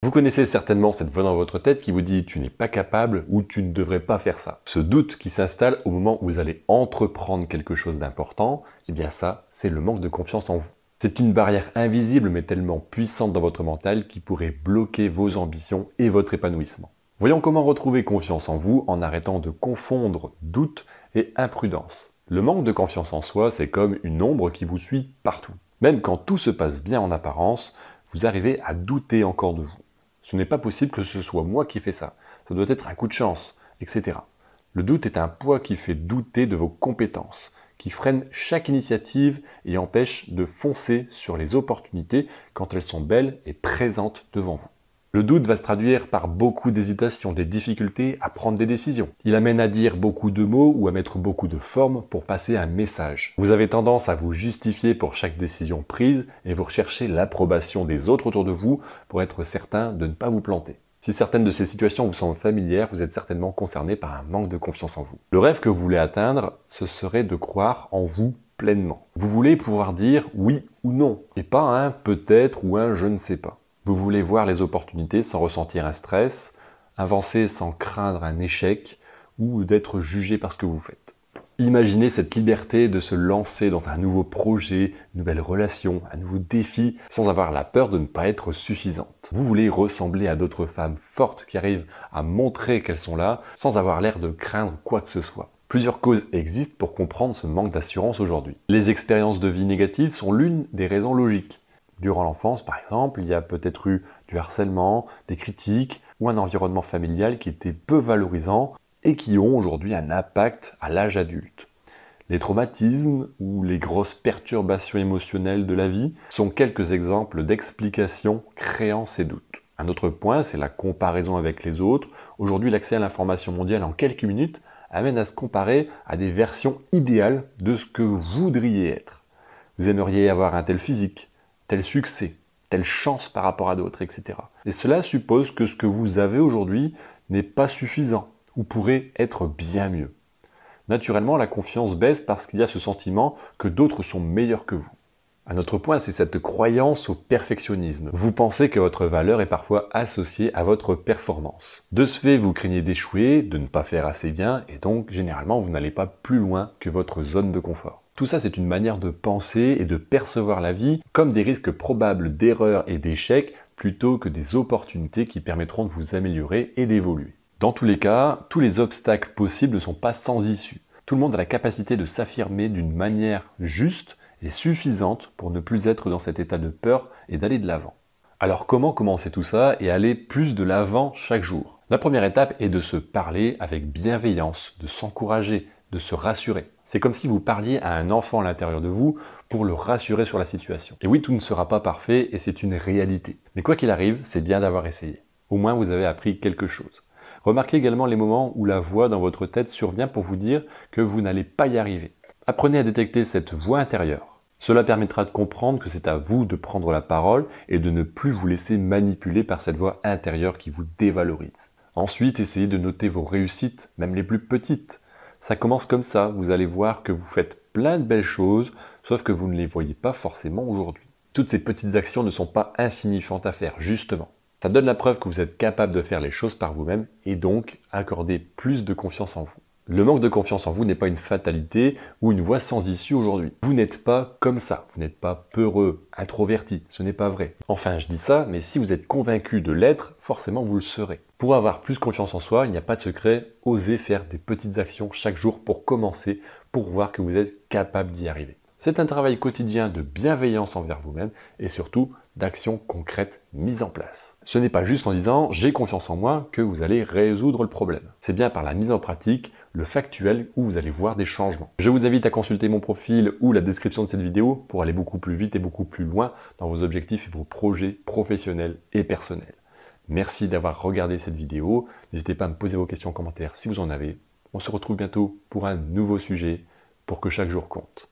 Vous connaissez certainement cette voix dans votre tête qui vous dit « tu n'es pas capable » ou « tu ne devrais pas faire ça ». Ce doute qui s'installe au moment où vous allez entreprendre quelque chose d'important, eh bien ça, c'est le manque de confiance en vous. C'est une barrière invisible mais tellement puissante dans votre mental qui pourrait bloquer vos ambitions et votre épanouissement. Voyons comment retrouver confiance en vous en arrêtant de confondre doute et imprudence. Le manque de confiance en soi, c'est comme une ombre qui vous suit partout. Même quand tout se passe bien en apparence, vous arrivez à douter encore de vous. Ce n'est pas possible que ce soit moi qui fais ça. Ça doit être un coup de chance, etc. Le doute est un poids qui fait douter de vos compétences, qui freine chaque initiative et empêche de foncer sur les opportunités quand elles sont belles et présentes devant vous. Le doute va se traduire par beaucoup d'hésitations, des difficultés à prendre des décisions. Il amène à dire beaucoup de mots ou à mettre beaucoup de formes pour passer un message. Vous avez tendance à vous justifier pour chaque décision prise et vous recherchez l'approbation des autres autour de vous pour être certain de ne pas vous planter. Si certaines de ces situations vous semblent familières, vous êtes certainement concerné par un manque de confiance en vous. Le rêve que vous voulez atteindre, ce serait de croire en vous pleinement. Vous voulez pouvoir dire oui ou non, et pas un peut-être ou un je ne sais pas. Vous voulez voir les opportunités sans ressentir un stress, avancer sans craindre un échec ou d'être jugé par ce que vous faites. Imaginez cette liberté de se lancer dans un nouveau projet, une nouvelle relation, un nouveau défi, sans avoir la peur de ne pas être suffisante. Vous voulez ressembler à d'autres femmes fortes qui arrivent à montrer qu'elles sont là, sans avoir l'air de craindre quoi que ce soit. Plusieurs causes existent pour comprendre ce manque d'assurance aujourd'hui. Les expériences de vie négatives sont l'une des raisons logiques. Durant l'enfance, par exemple, il y a peut-être eu du harcèlement, des critiques ou un environnement familial qui était peu valorisant et qui ont aujourd'hui un impact à l'âge adulte. Les traumatismes ou les grosses perturbations émotionnelles de la vie sont quelques exemples d'explications créant ces doutes. Un autre point, c'est la comparaison avec les autres. Aujourd'hui, l'accès à l'information mondiale en quelques minutes amène à se comparer à des versions idéales de ce que vous voudriez être. Vous aimeriez avoir un tel physique, tel succès, telle chance par rapport à d'autres, etc. Et cela suppose que ce que vous avez aujourd'hui n'est pas suffisant ou pourrait être bien mieux. Naturellement, la confiance baisse parce qu'il y a ce sentiment que d'autres sont meilleurs que vous. Un autre point, c'est cette croyance au perfectionnisme. Vous pensez que votre valeur est parfois associée à votre performance. De ce fait, vous craignez d'échouer, de ne pas faire assez bien, et donc généralement vous n'allez pas plus loin que votre zone de confort. Tout ça, c'est une manière de penser et de percevoir la vie comme des risques probables d'erreurs et d'échecs plutôt que des opportunités qui permettront de vous améliorer et d'évoluer. Dans tous les cas, tous les obstacles possibles ne sont pas sans issue. Tout le monde a la capacité de s'affirmer d'une manière juste et suffisante pour ne plus être dans cet état de peur et d'aller de l'avant. Alors comment commencer tout ça et aller plus de l'avant chaque jour? La première étape est de se parler avec bienveillance, de s'encourager, de se rassurer. C'est comme si vous parliez à un enfant à l'intérieur de vous pour le rassurer sur la situation. Et oui, tout ne sera pas parfait et c'est une réalité. Mais quoi qu'il arrive, c'est bien d'avoir essayé. Au moins, vous avez appris quelque chose. Remarquez également les moments où la voix dans votre tête survient pour vous dire que vous n'allez pas y arriver. Apprenez à détecter cette voix intérieure. Cela permettra de comprendre que c'est à vous de prendre la parole et de ne plus vous laisser manipuler par cette voix intérieure qui vous dévalorise. Ensuite, essayez de noter vos réussites, même les plus petites. Ça commence comme ça, vous allez voir que vous faites plein de belles choses, sauf que vous ne les voyez pas forcément aujourd'hui. Toutes ces petites actions ne sont pas insignifiantes à faire, justement. Ça donne la preuve que vous êtes capable de faire les choses par vous-même et donc accorder plus de confiance en vous. Le manque de confiance en vous n'est pas une fatalité ou une voie sans issue aujourd'hui. Vous n'êtes pas comme ça, vous n'êtes pas peureux, introverti, ce n'est pas vrai. Enfin, je dis ça, mais si vous êtes convaincu de l'être, forcément vous le serez. Pour avoir plus confiance en soi, il n'y a pas de secret, osez faire des petites actions chaque jour pour commencer, pour voir que vous êtes capable d'y arriver. C'est un travail quotidien de bienveillance envers vous-même et surtout d'actions concrètes mises en place. Ce n'est pas juste en disant « j'ai confiance en moi » que vous allez résoudre le problème. C'est bien par la mise en pratique, le factuel, où vous allez voir des changements. Je vous invite à consulter mon profil ou la description de cette vidéo pour aller beaucoup plus vite et beaucoup plus loin dans vos objectifs et vos projets professionnels et personnels. Merci d'avoir regardé cette vidéo. N'hésitez pas à me poser vos questions en commentaire si vous en avez. On se retrouve bientôt pour un nouveau sujet pour que chaque jour compte.